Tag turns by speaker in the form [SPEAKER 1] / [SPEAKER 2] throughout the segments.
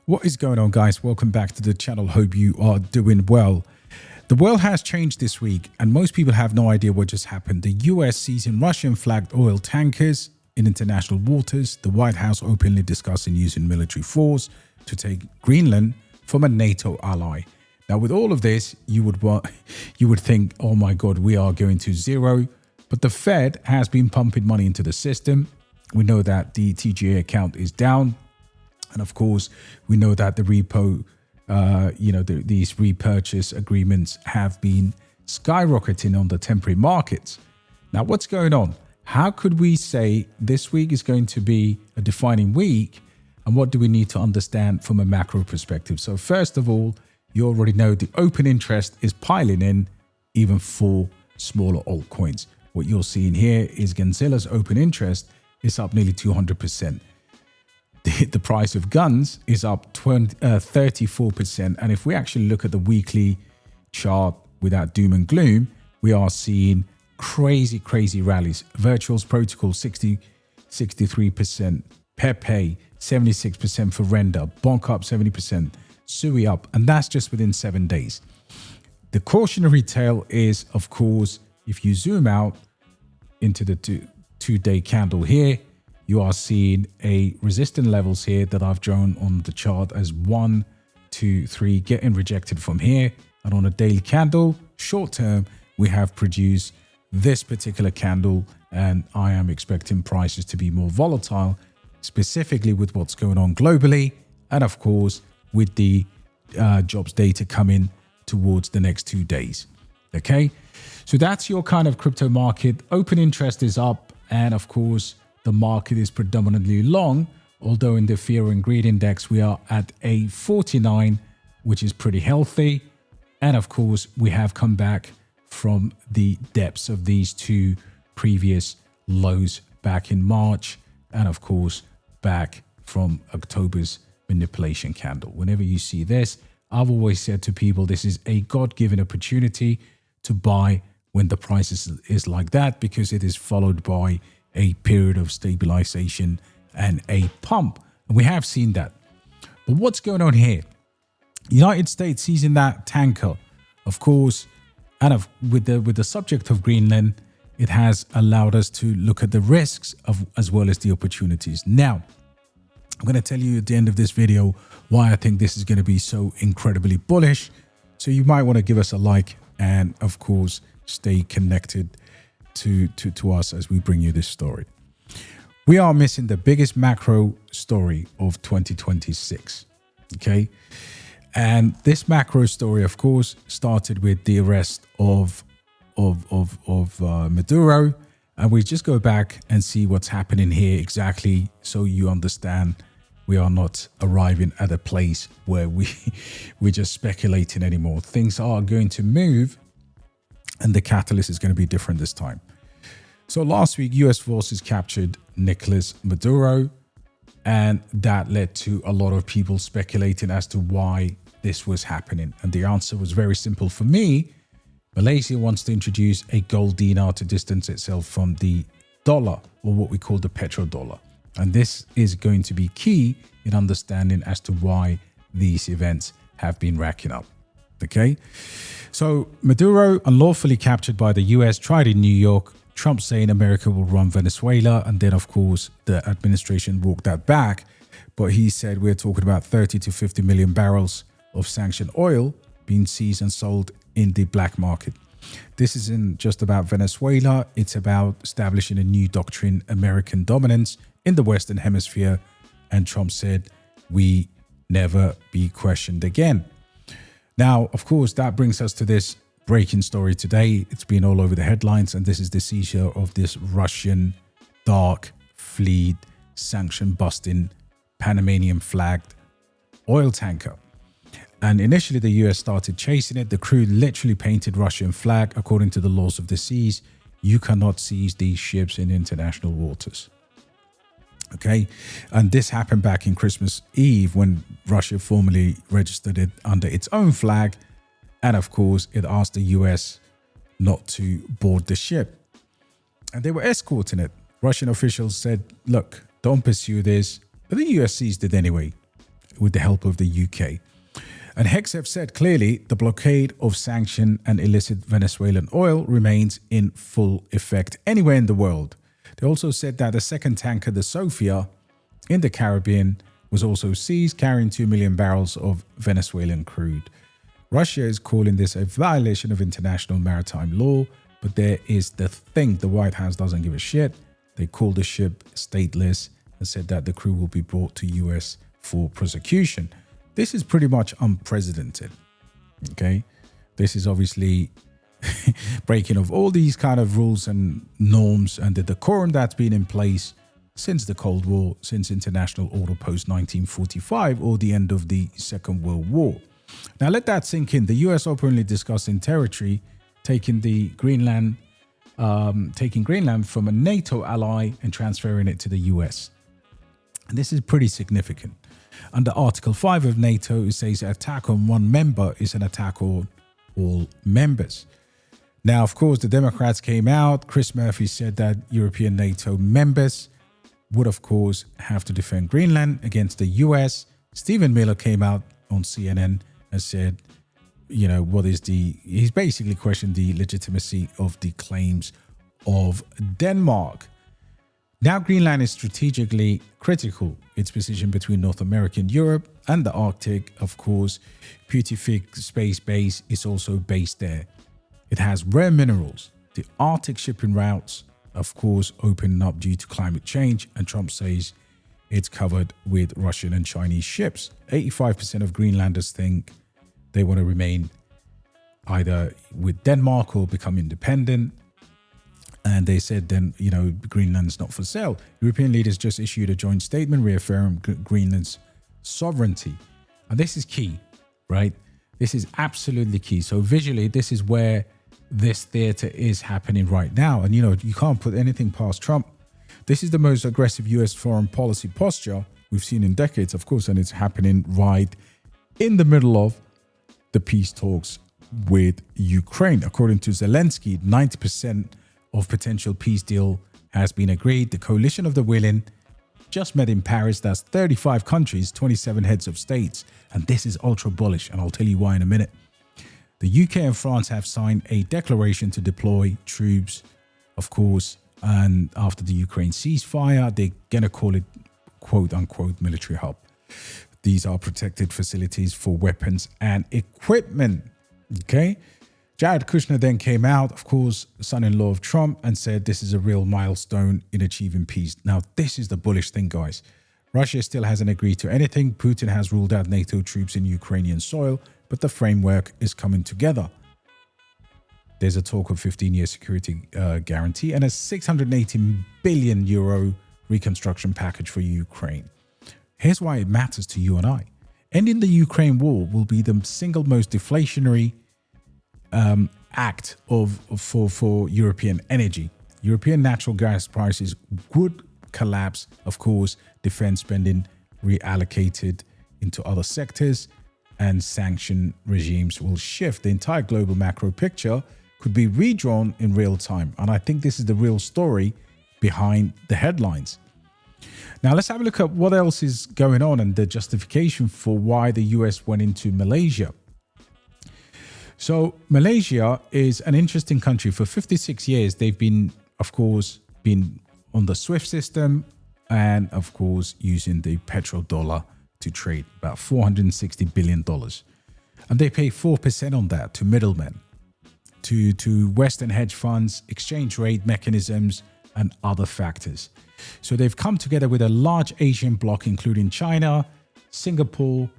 [SPEAKER 1] What is going on, guys? Welcome back to the channel. Hope you are doing well. The world has changed this week and most people have no idea what just happened. The US seizing Russian flagged oil tankers in international waters. The White House openly discussing using military force to take Greenland from a NATO ally. Now, with all of this, you would think, oh my God, we are going to zero. But the Fed has been pumping money into the system. We know that the TGA account is down. And of course, we know that the repo, these repurchase agreements have been skyrocketing on the temporary markets. Now, what's going on? How could we say this week is going to be a defining week? And what do we need to understand from a macro perspective? So first of all, you already know the open interest is piling in even for smaller altcoins. What you're seeing here is Ganzilla's open interest is up nearly 200%. The price of guns is up 34%. And if we actually look at the weekly chart without doom and gloom, we are seeing crazy rallies. Virtuals Protocol 63%, Pepe 76% for Render, Bonk up 70%, Sui up, and that's just within 7 days. The cautionary tale is, of course, if you zoom out into the two-day candle here, you are seeing a resistance levels here that I've drawn on the chart as 1, 2, 3 getting rejected from here. And on a daily candle, short term, we have produced this particular candle, and I am expecting prices to be more volatile, specifically with what's going on globally. And of course, with the jobs data coming towards the next 2 days. Okay, so that's your kind of crypto market. Open interest is up, and of course, the market is predominantly long, although in the fear and greed index, we are at a 49, which is pretty healthy. And of course, we have come back from the depths of these two previous lows back in March. And of course, back from October's manipulation candle. Whenever you see this, I've always said to people, this is a God-given opportunity to buy when the price is like that, because it is followed by a period of stabilization and a pump. And we have seen that. But what's going on here? United States seizing that tanker, of course, and with the subject of Greenland, it has allowed us to look at the risks as well as the opportunities. Now, I'm going to tell you at the end of this video why I think this is going to be so incredibly bullish. So you might want to give us a like and, of course, stay connected to us as we bring you this story. We are missing the biggest macro story of 2026. Okay. And this macro story, of course, started with the arrest of Maduro. And we just go back and see what's happening here exactly, so you understand we are not arriving at a place where we're just speculating anymore. Things are going to move, and the catalyst is going to be different this time. So last week, US forces captured Nicolas Maduro, and that led to a lot of people speculating as to why this was happening. And the answer was very simple for me. Malaysia wants to introduce a gold dinar to distance itself from the dollar, or what we call the petrodollar. And this is going to be key in understanding as to why these events have been racking up. Okay, so Maduro, unlawfully captured by the US, tried in New York. Trump saying America will run Venezuela. And then, of course, the administration walked that back. But he said we're talking about 30 to 50 million barrels of sanctioned oil being seized and sold in the black market. This isn't just about Venezuela. It's about establishing a new doctrine, American dominance in the Western Hemisphere. And Trump said, we never be questioned again. Now, of course, that brings us to this breaking story today. It's been all over the headlines, and this is the seizure of this Russian dark fleet sanction busting Panamanian flagged oil tanker. And initially the US started chasing it. The crew literally painted Russian flag. According to the laws of the seas, you cannot seize these ships in international waters. Okay, and this happened back in Christmas Eve when Russia formally registered it under its own flag. And of course, it asked the US not to board the ship. And they were escorting it. Russian officials said, look, don't pursue this. But the US seized it anyway. with the help of the UK. And Hexef said clearly the blockade of sanction and illicit Venezuelan oil remains in full effect anywhere in the world. They also said that a second tanker, the Sofia, in the Caribbean was also seized, carrying 2 million barrels of Venezuelan crude. Russia is calling this a violation of international maritime law, but there is the thing, the White House doesn't give a shit. They called the ship stateless and said that the crew will be brought to US for prosecution. This is pretty much unprecedented, okay? This is obviously breaking of all these kind of rules and norms and the decorum that's been in place since the Cold War, since international order post-1945 or the end of the Second World War. Now let that sink in. The US openly discussing territory, taking Greenland from a NATO ally and transferring it to the US. And this is pretty significant. Under Article 5 of NATO, it says an attack on one member is an attack on all members. Now, of course, the Democrats came out. Chris Murphy said that European NATO members would, of course, have to defend Greenland against the US. Stephen Miller came out on CNN and said, you know, he's basically questioned the legitimacy of the claims of Denmark. Now, Greenland is strategically critical. Its position between North America and Europe and the Arctic, of course, Putifig Space Base is also based there. It has rare minerals. The Arctic shipping routes, of course, opening up due to climate change, and Trump says it's covered with Russian and Chinese ships. 85% of Greenlanders think they want to remain either with Denmark or become independent. And they said then, you know, Greenland's not for sale. European leaders just issued a joint statement reaffirming Greenland's sovereignty. And this is key, right? This is absolutely key. So visually, this is where this theater is happening right now. And, you know, you can't put anything past Trump. This is the most aggressive US foreign policy posture we've seen in decades, of course, and it's happening right in the middle of the peace talks with Ukraine. According to Zelensky, 90% of potential peace deal has been agreed. The coalition of the willing just met in Paris. That's 35 countries, 27 heads of states. And this is ultra bullish, and I'll tell you why in a minute. The UK and France have signed a declaration to deploy troops, of course, and after the Ukraine ceasefire, they're going to call it quote-unquote military hub. These are protected facilities for weapons and equipment, okay? Jared Kushner then came out, of course, son-in-law of Trump, and said this is a real milestone in achieving peace. Now, this is the bullish thing, guys. Russia still hasn't agreed to anything. Putin has ruled out NATO troops in Ukrainian soil, but the framework is coming together. There's a talk of 15-year security guarantee and a 680 billion euro reconstruction package for Ukraine. Here's why it matters to you and I. Ending the Ukraine war will be the single most deflationary act for European energy. European natural gas prices would collapse. Of course, defense spending reallocated into other sectors, and sanction regimes will shift. The entire global macro picture could be redrawn in real time. And I think this is the real story behind the headlines. Now, let's have a look at what else is going on and the justification for why the US went into Malaysia. So Malaysia is an interesting country. For 56 years, they've been, of course, been on the SWIFT system and, of course, using the petrodollar to trade, about $460 billion. And they pay 4% on that to middlemen, to Western hedge funds, exchange rate mechanisms, and other factors. So they've come together with a large Asian bloc, including China, Singapore,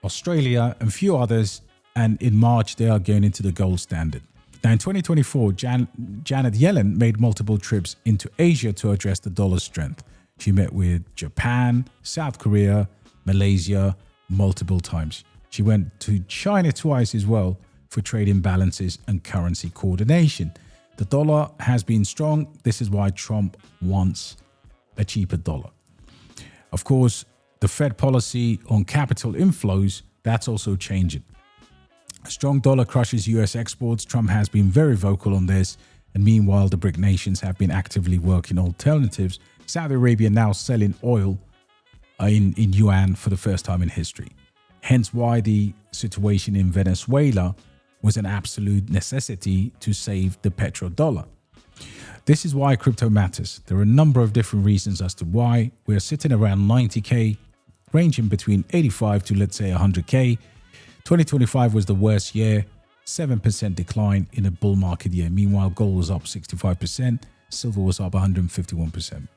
[SPEAKER 1] Australia, and a few others. And in March, they are going into the gold standard. Now, in 2024, Janet Yellen made multiple trips into Asia to address the dollar's strength. She met with Japan, South Korea, Malaysia multiple times. She went to China twice as well for trade imbalances and currency coordination. The dollar has been strong. This is why Trump wants a cheaper dollar. Of course, the Fed policy on capital inflows, that's also changing. A strong dollar crushes US exports. Trump has been very vocal on this. And meanwhile, the BRIC nations have been actively working alternatives. Saudi Arabia now selling oil in yuan for the first time in history. Hence why the situation in Venezuela was an absolute necessity to save the petrodollar. This is why crypto matters. There are a number of different reasons as to why we're sitting around 90K, ranging between 85 to, let's say, 100K. 2025 was the worst year, 7% decline in a bull market year. Meanwhile, gold was up 65%, silver was up 151%.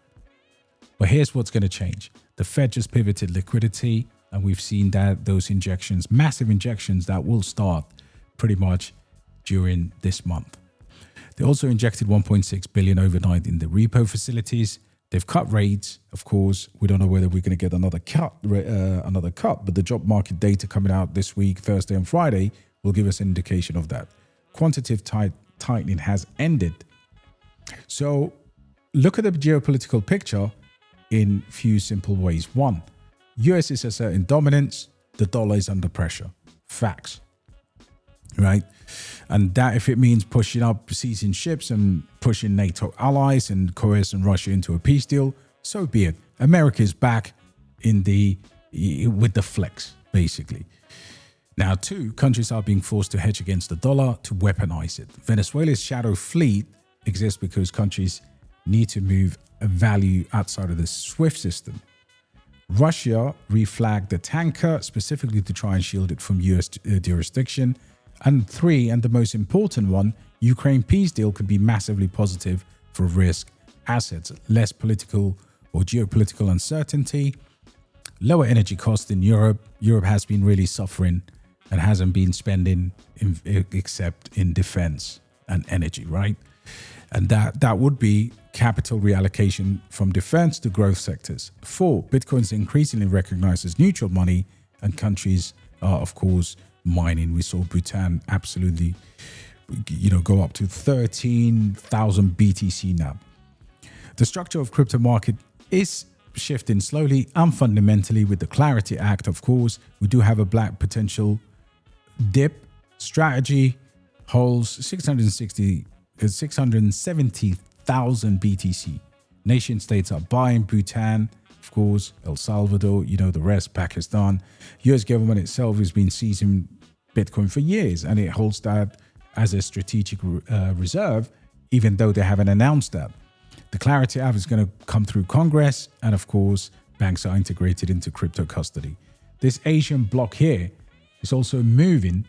[SPEAKER 1] But here's what's going to change. The Fed just pivoted liquidity, and we've seen that those injections, massive injections that will start pretty much during this month. They also injected 1.6 billion overnight in the repo facilities. They've cut rates. Of course, we don't know whether we're going to get another cut, but the job market data coming out this week, Thursday and Friday, will give us an indication of that. Quantitative tightening has ended. So look at the geopolitical picture in few simple ways. One, US is asserting dominance. The dollar is under pressure. Facts. Right? And that, if it means pushing up seizing ships and pushing NATO allies and coercing Russia into a peace deal, so be it. America is back with the flex, basically. Now, two, countries are being forced to hedge against the dollar to weaponize it. Venezuela's shadow fleet exists because countries need to move a value outside of the SWIFT system. Russia reflagged the tanker specifically to try and shield it from US jurisdiction. And three, and the most important one, Ukraine peace deal could be massively positive for risk assets, less political or geopolitical uncertainty, lower energy costs in Europe. Europe has been really suffering and hasn't been spending except in defense and energy, right? And that would be capital reallocation from defense to growth sectors. Four, Bitcoin is increasingly recognized as neutral money, and countries are, of course, mining. We saw Bhutan absolutely, go up to 13,000 BTC now. The structure of crypto market is shifting slowly and fundamentally with the Clarity Act. Of course, we do have a black potential dip. Strategy holds 670,000 BTC. Nation states are buying. Bhutan, of course, El Salvador, the rest, Pakistan. US government itself has been seizing Bitcoin for years, and it holds that as a strategic reserve, even though they haven't announced that. The Clarity Act is going to come through Congress, and of course, banks are integrated into crypto custody. This Asian bloc here is also moving.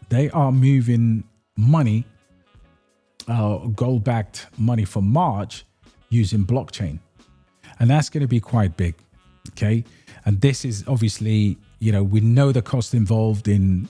[SPEAKER 1] They are moving money, gold-backed money from March using blockchain. And that's going to be quite big, okay? And this is obviously, we know the cost involved in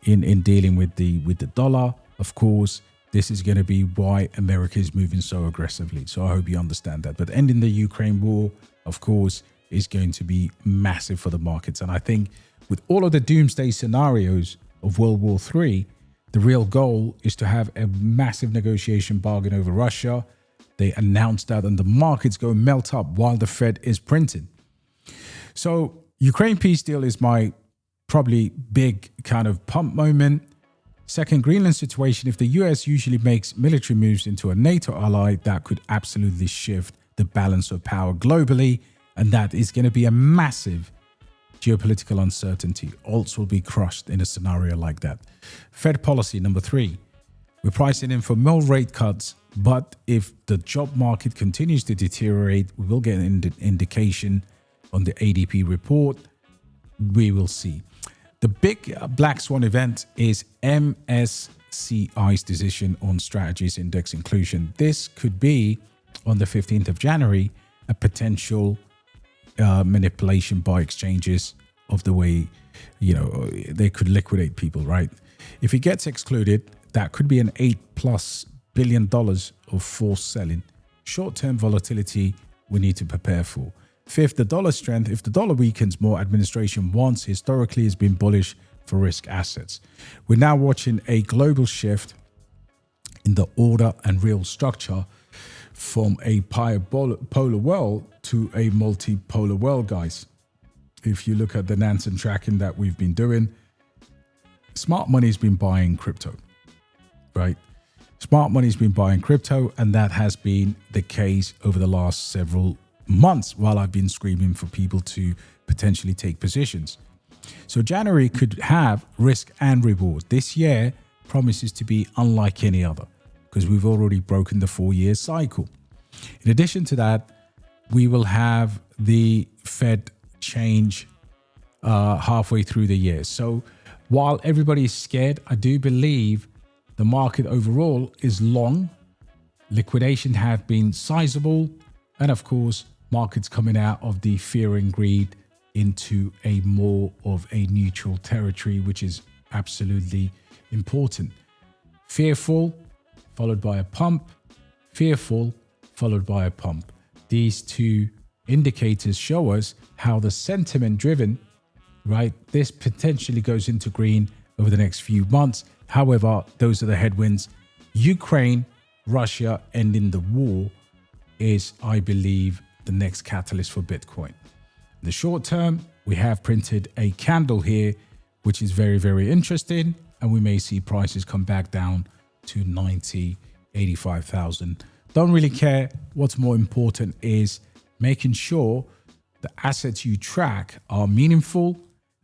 [SPEAKER 1] dealing with the dollar. Of course, this is going to be why America is moving so aggressively. So I hope you understand that. But ending the Ukraine war, of course, is going to be massive for the markets. And I think with all of the doomsday scenarios of World War III, the real goal is to have a massive negotiation bargain over Russia. They announced that, and the markets go melt up while the Fed is printing. So Ukraine peace deal is my probably big kind of pump moment. Second, Greenland situation. If the US usually makes military moves into a NATO ally, that could absolutely shift the balance of power globally. And that is going to be a massive geopolitical uncertainty. Alts will be crushed in a scenario like that. Fed policy, number three. We're pricing in for more rate cuts, but if the job market continues to deteriorate, we will get an indication on the ADP report. We will see. The big black swan event is MSCI's decision on strategies index inclusion. This could be on the 15th of January, a potential manipulation by exchanges of the way, they could liquidate people, right? If it gets excluded, that could be an $8+ billion of forced selling. Short-term volatility we need to prepare for. Fifth, the dollar strength. If the dollar weakens more, administration once historically has been bullish for risk assets. We're now watching a global shift in the order and real structure from a bipolar world to a multipolar world, guys. If you look at the Nansen tracking that we've been doing, smart money's been buying crypto, right? Smart money's been buying crypto, and that has been the case over the last several months while I've been screaming for people to potentially take positions. So January could have risk and reward. This year promises to be unlike any other because we've already broken the 4-year cycle. In addition to that, we will have the Fed change halfway through the year. So while everybody is scared, I do believe the market overall is long. Liquidation have been sizable. And of course, markets coming out of the fear and greed into a more of a neutral territory, which is absolutely important. Fearful, followed by a pump. Fearful, followed by a pump. These two indicators show us how the sentiment driven, right? This potentially goes into green over the next few months. However, those are the headwinds. Ukraine, Russia ending the war is, I believe, the next catalyst for Bitcoin. In the short term, we have printed a candle here, which is very, very interesting. And we may see prices come back down to 90, 85,000. Don't really care. What's more important is making sure the assets you track are meaningful.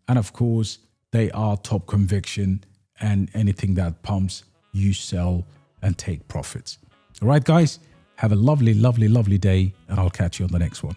[SPEAKER 1] And of course, they are top conviction, and anything that pumps, you sell and take profits. All right, guys, have a lovely, lovely, lovely day, and I'll catch you on the next one.